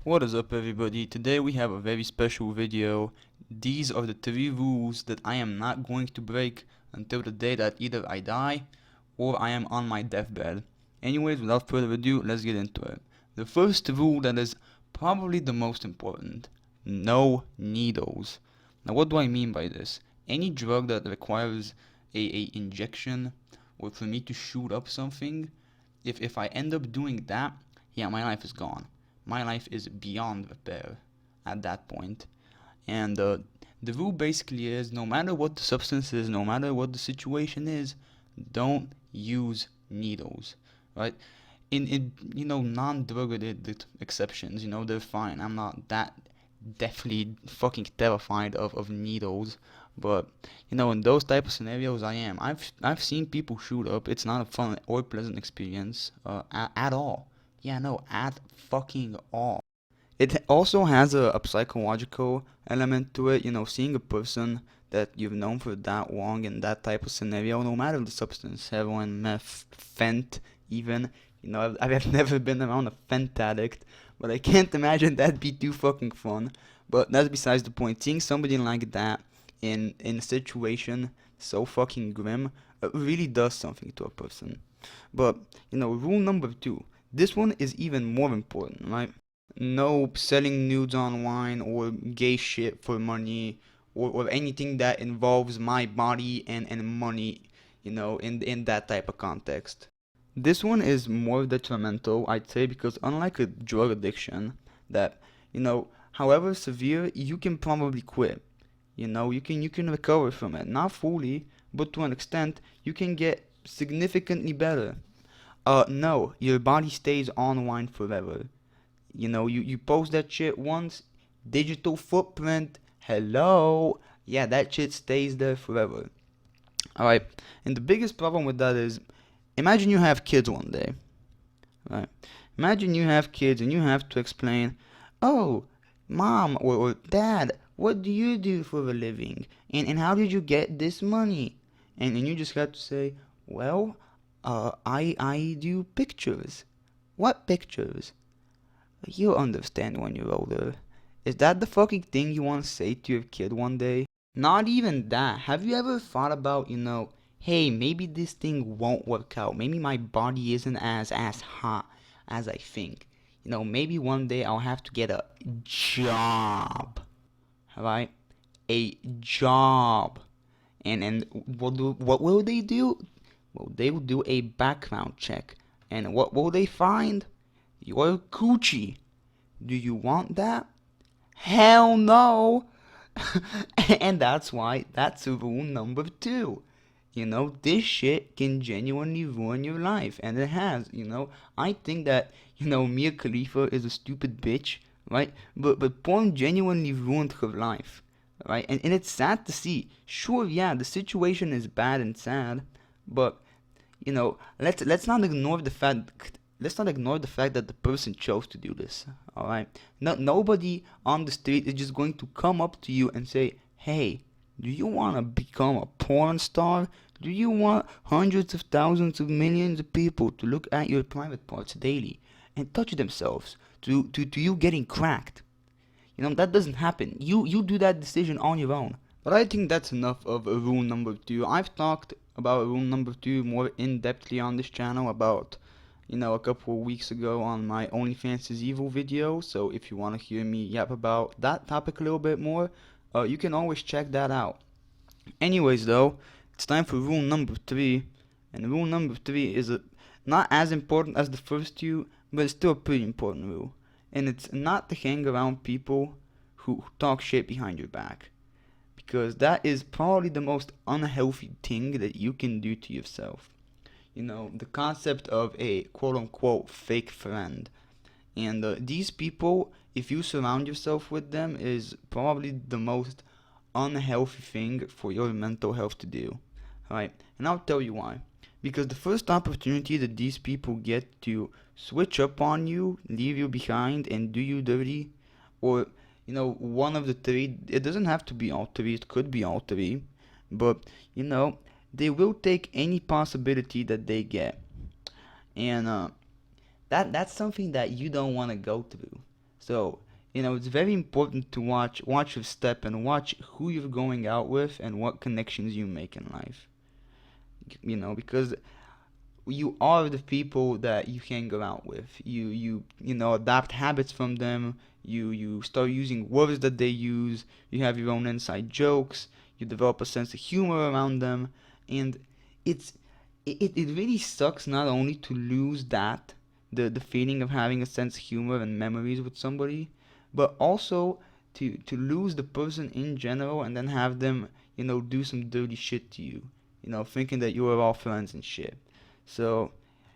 What is up, everybody? Today we have a very special video. These are the 3 rules that I am not going to break until the day that either I die or I am on my deathbed. Anyways, without further ado, let's get into it. The first rule that is probably the most important: no needles. Now, what do I mean by this? Any drug that requires a injection or for me to shoot up something, if I end up doing that, yeah, my life is gone. My life is beyond repair at that point. And the rule basically is, no matter what the substance is, no matter what the situation is, don't use needles, right? In non-drug related exceptions, they're fine. I'm not that definitely fucking terrified of needles, but in those type of scenarios, I am. I've seen people shoot up. It's not a fun or pleasant experience at all. Yeah, no, at fucking all. It also has a psychological element to it. Seeing a person that you've known for that long in that type of scenario, no matter the substance, heroin, meth, fent, even. I've never been around a fent addict, but I can't imagine that'd be too fucking fun. But that's besides the point. Seeing somebody like that in a situation so fucking grim really does something to a person. But rule number 2. This one is even more important, right? No selling nudes online or gay shit for money, or anything that involves my body and money, in that type of context. This one is more detrimental, I'd say, because unlike a drug addiction, that, however severe, you can probably quit. You can recover from it. Not fully, but to an extent, you can get significantly better. No, your body stays online forever. You post that shit once, digital footprint, hello. Yeah, that shit stays there forever. Alright, and the biggest problem with that is, imagine you have kids one day, right? Imagine you have kids and you have to explain, oh, mom or dad, what do you do for a living? And how did you get this money? And you just have to say, well, I do pictures. What pictures? You'll understand when you're older. Is that the fucking thing you want to say to your kid one day? Not even that. Have you ever thought about, hey, maybe this thing won't work out. Maybe my body isn't as hot as I think. Maybe one day I'll have to get a job. Alright? A job. And what will they do? Well, they will do a background check. And what will they find? Your coochie. Do you want that? Hell no! And that's why that's rule number 2. This shit can genuinely ruin your life, and it has. I think that Mia Khalifa is a stupid bitch, right? But porn genuinely ruined her life, right? And it's sad to see. Sure, yeah, the situation is bad and sad, but let's not ignore the fact that the person chose to do this. All right. Nobody on the street is just going to come up to you and say, "Hey, do you want to become a porn star? Do you want hundreds of thousands of millions of people to look at your private parts daily and touch themselves to you getting cracked?" That doesn't happen. You do that decision on your own. But I think that's enough of rule number 2. I've talked about rule number 2 more in depthly on this channel about, a couple of weeks ago on my OnlyFans is Evil video. So if you want to hear me yap about that topic a little bit more, you can always check that out. Anyways, though, it's time for rule number 3. And rule number 3 is not as important as the first 2, but it's still a pretty important rule. And it's not to hang around people who talk shit behind your back, because that is probably the most unhealthy thing that you can do to yourself. The concept of a quote unquote fake friend. And these people, if you surround yourself with them, is probably the most unhealthy thing for your mental health to do. Right? And I'll tell you why. Because the first opportunity that these people get to switch up on you, leave you behind, and do you dirty, or one of the 3, it doesn't have to be all 3, it could be all 3, but they will take any possibility that they get. And that's something that you don't want to go through. So, it's very important to watch your step and watch who you're going out with and what connections you make in life. Because you are the people that you hang around with. You adopt habits from them. You start using words that they use. You have your own inside jokes. You develop a sense of humor around them, and it's it really sucks not only to lose that the feeling of having a sense of humor and memories with somebody, but also to lose the person in general and then have them do some dirty shit to you, thinking that you are all friends and shit. So,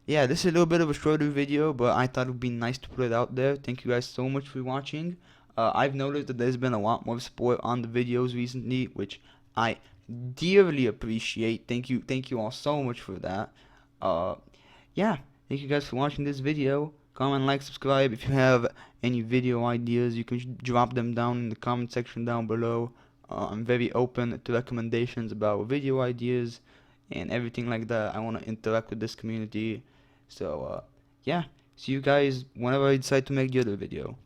yeah, this is a little bit of a shorter video, but I thought it would be nice to put it out there. Thank you guys so much for watching. I've noticed that there's been a lot more support on the videos recently, which I dearly appreciate. Thank you all so much for that. Uh, yeah, thank you guys for watching this video. Comment, like, subscribe. If you have any video ideas, you can drop them down in the comment section down below. I'm very open to recommendations about video ideas and everything like that. I want to interact with this community. So, yeah, see you guys whenever I decide to make the other video.